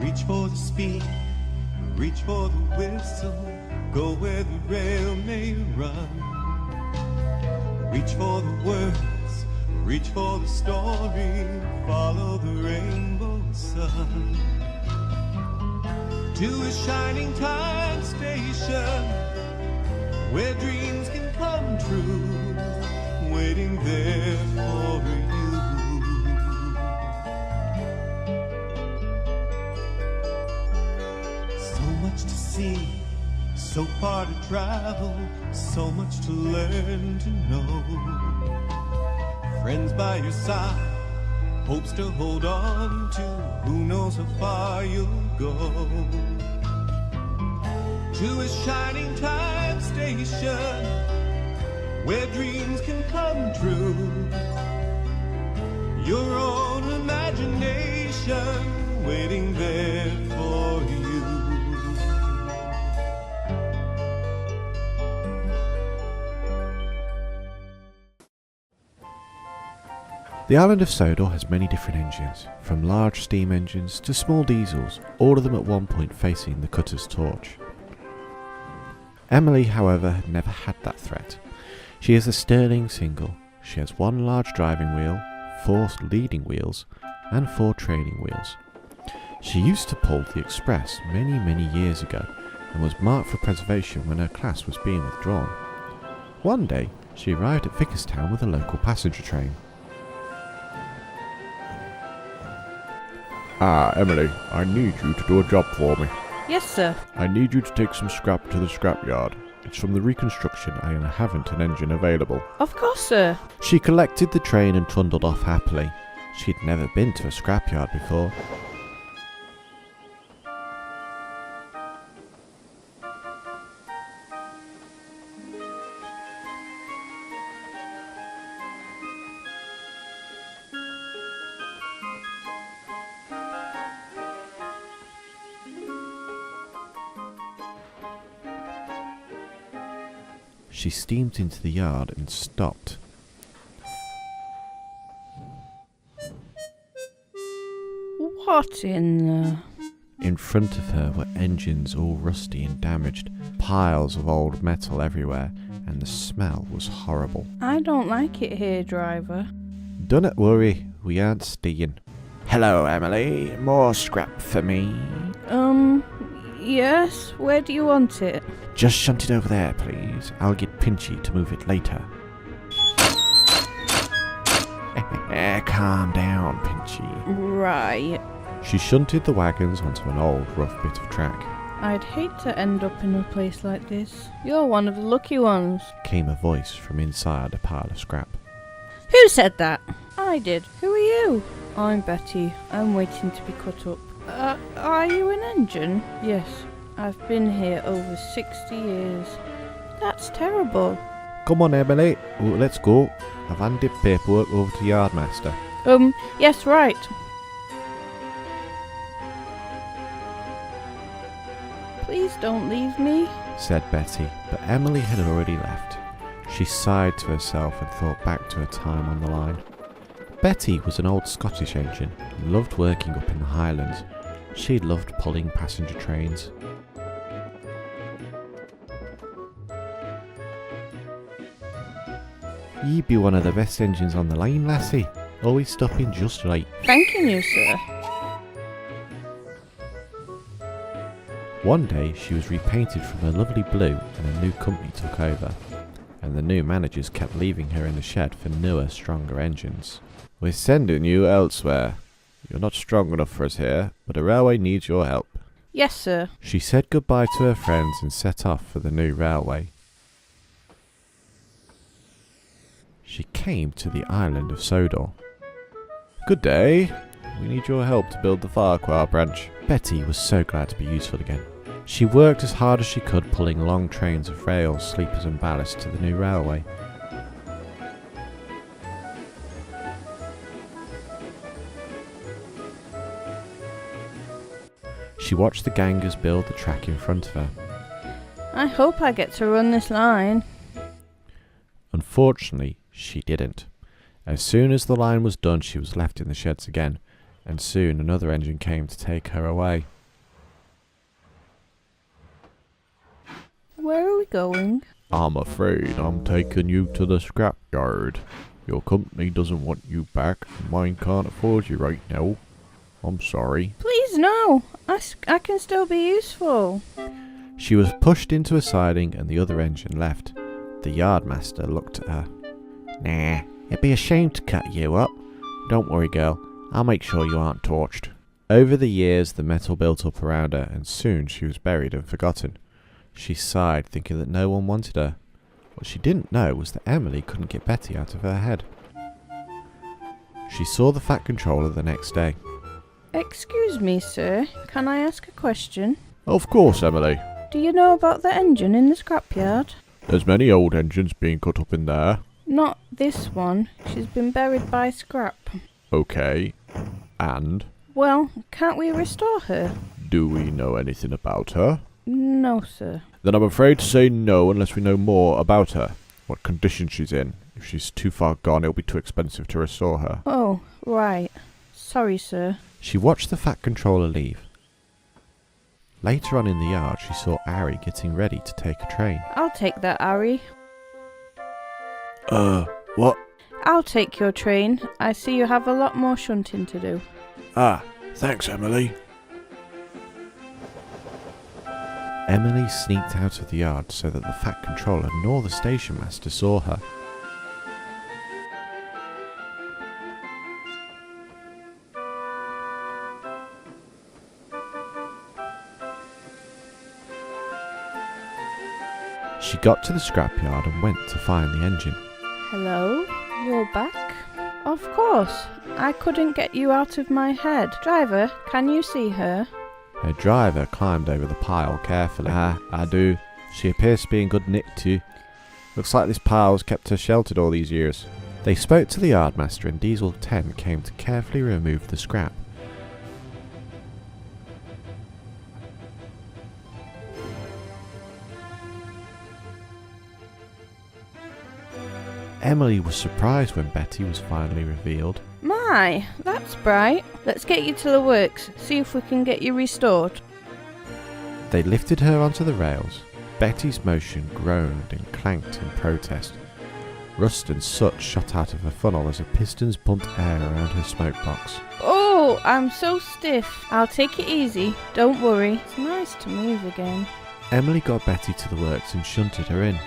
Reach for the speed, reach for the whistle, go where the rail may run. Reach for the words, reach for the story, follow the rainbow sun. To a shining time station, where dreams can come true, waiting there for you. So much to see, so far to travel, so much to learn to know. Friends by your side, hopes to hold on to, who knows how far you'll go. To a shining time station, where dreams can come true. Your own imagination waiting there for you. The island of Sodor has many different engines, from large steam engines to small diesels, all of them at one point facing the cutter's torch. Emily, however, had never had that threat. She is a sterling single. She has one large driving wheel, 4 leading wheels, and 4 trailing wheels. She used to pull the Express many years ago and was marked for preservation when her class was being withdrawn. One day, she arrived at Vickerstown with a local passenger train. Ah, Emily, I need you to do a job for me. Yes, sir. I need you to take some scrap to the scrapyard. It's from the reconstruction and I haven't an engine available. Of course, sir. She collected the train and trundled off happily. She'd never been to a scrapyard before. She steamed into the yard and stopped. What in the... In front of her were engines all rusty and damaged, piles of old metal everywhere, and the smell was horrible. I don't like it here, driver. Don't worry, we aren't staying. Hello, Emily. More scrap for me? Yes? Where do you want it? Just shunt it over there, please. I'll get Pinchy to move it later. Calm down, Pinchy. Right. She shunted the wagons onto an old, rough bit of track. I'd hate to end up in a place like this. You're one of the lucky ones. Came a voice from inside a pile of scrap. Who said that? I did. Who are you? I'm Betty. I'm waiting to be cut up. Are you an engine? Yes. I've been here over 60 years. That's terrible. Come on, Emily. Let's go. I've handed paperwork over to Yardmaster. Yes, right. Please don't leave me, said Betty, but Emily had already left. She sighed to herself and thought back to her time on the line. Betty was an old Scottish engine and loved working up in the Highlands. She loved pulling passenger trains. Ye be one of the best engines on the line, lassie. Always stopping just right. Thanking you, sir. One day she was repainted from a lovely blue and a new company took over. And the new managers kept leaving her in the shed for newer, stronger engines. We're sending you elsewhere. You're not strong enough for us here, but the railway needs your help. Yes, sir. She said goodbye to her friends and set off for the new railway. She came to the island of Sodor. Good day. We need your help to build the Farquhar branch. Betty was so glad to be useful again. She worked as hard as she could, pulling long trains of rails, sleepers and ballast to the new railway. She watched the gangers build the track in front of her. I hope I get to run this line. Unfortunately, she didn't. As soon as the line was done, she was left in the sheds again, and soon another engine came to take her away. Where are we going? I'm afraid I'm taking you to the scrapyard. Your company doesn't want you back. Mine can't afford you right now. I'm sorry. Please, no. I can still be useful. She was pushed into a siding and the other engine left. The yardmaster looked at her. Nah, it'd be a shame to cut you up. Don't worry, girl. I'll make sure you aren't torched. Over the years, the metal built up around her, and soon she was buried and forgotten. She sighed, thinking that no one wanted her. What she didn't know was that Emily couldn't get Betty out of her head. She saw the Fat Controller the next day. Excuse me, sir. Can I ask a question? Of course, Emily. Do you know about the engine in the scrapyard? There's many old engines being cut up in there. Not this one. She's been buried by scrap. Okay. And? Well, can't we restore her? Do we know anything about her? No, sir. Then I'm afraid to say no unless we know more about her. What condition she's in. If she's too far gone, it'll be too expensive to restore her. Oh, right. Sorry, sir. She watched the Fat Controller leave. Later on in the yard, she saw Ari getting ready to take a train. I'll take that, Ari. What? I'll take your train. I see you have a lot more shunting to do. Ah, thanks, Emily. Emily sneaked out of the yard so that the Fat Controller nor the station master saw her. She got to the scrapyard and went to find the engine. Hello? You're back? Of course. I couldn't get you out of my head. Driver, can you see her? Her driver climbed over the pile carefully. I do. She appears to be in good nick too. Looks like this pile's kept her sheltered all these years. They spoke to the yardmaster and Diesel 10 came to carefully remove the scrap. Emily was surprised when Betty was finally revealed. My, that's bright. Let's get you to the works, see if we can get you restored. They lifted her onto the rails. Betty's motion groaned and clanked in protest. Rust and soot shot out of her funnel as her pistons pumped air around her smokebox. Oh, I'm so stiff. I'll take it easy. Don't worry. It's nice to move again. Emily got Betty to the works and shunted her in.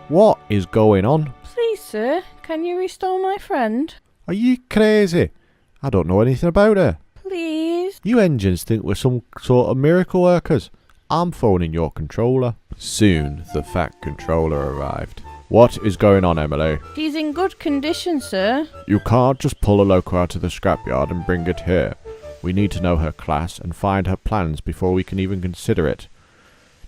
What is going on? Please, sir, can you restore my friend? Are you crazy? I don't know anything about her. Please? You engines think we're some sort of miracle workers. I'm phoning your controller. Soon, the Fat Controller arrived. What is going on, Emily? She's in good condition, sir. You can't just pull a loco out of the scrapyard and bring it here. We need to know her class and find her plans before we can even consider it.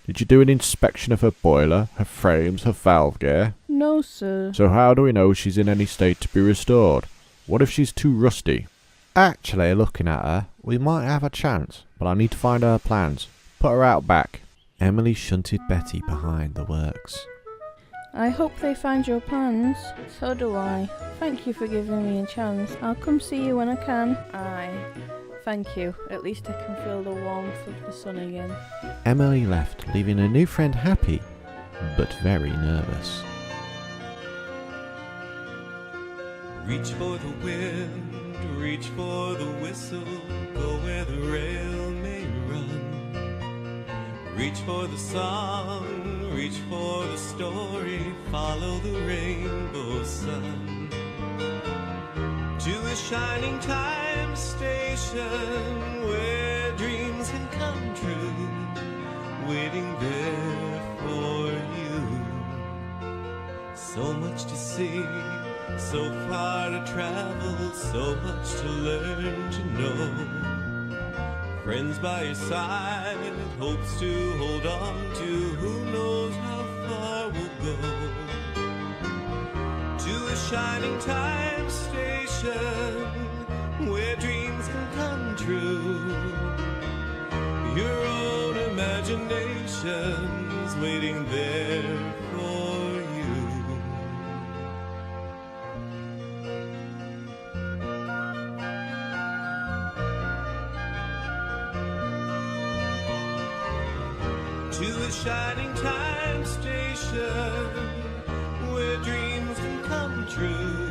Did you do an inspection of her boiler, her frames, her valve gear? No, sir. So how do we know she's in any state to be restored? What if she's too rusty? Actually, looking at her, we might have a chance, but I need to find her plans. Put her out back. Emily shunted Betty behind the works. I hope they find your plans. So do I. Thank you for giving me a chance. I'll come see you when I can. Aye. Thank you. At least I can feel the warmth of the sun again. Emily left, leaving her new friend happy, but very nervous. Reach for the wind, reach for the whistle, go where the rail may run. Reach for the song, reach for the story, follow the rainbow sun. To a shining time station where dreams can come true, waiting there for you. So much to see, so far to travel, so much to learn to know. Friends by your side, hopes to hold on to, who knows how far we'll go. To a shining time station where dreams can come true. Your own imagination's waiting there for you. to a shining time station where dreams can come true.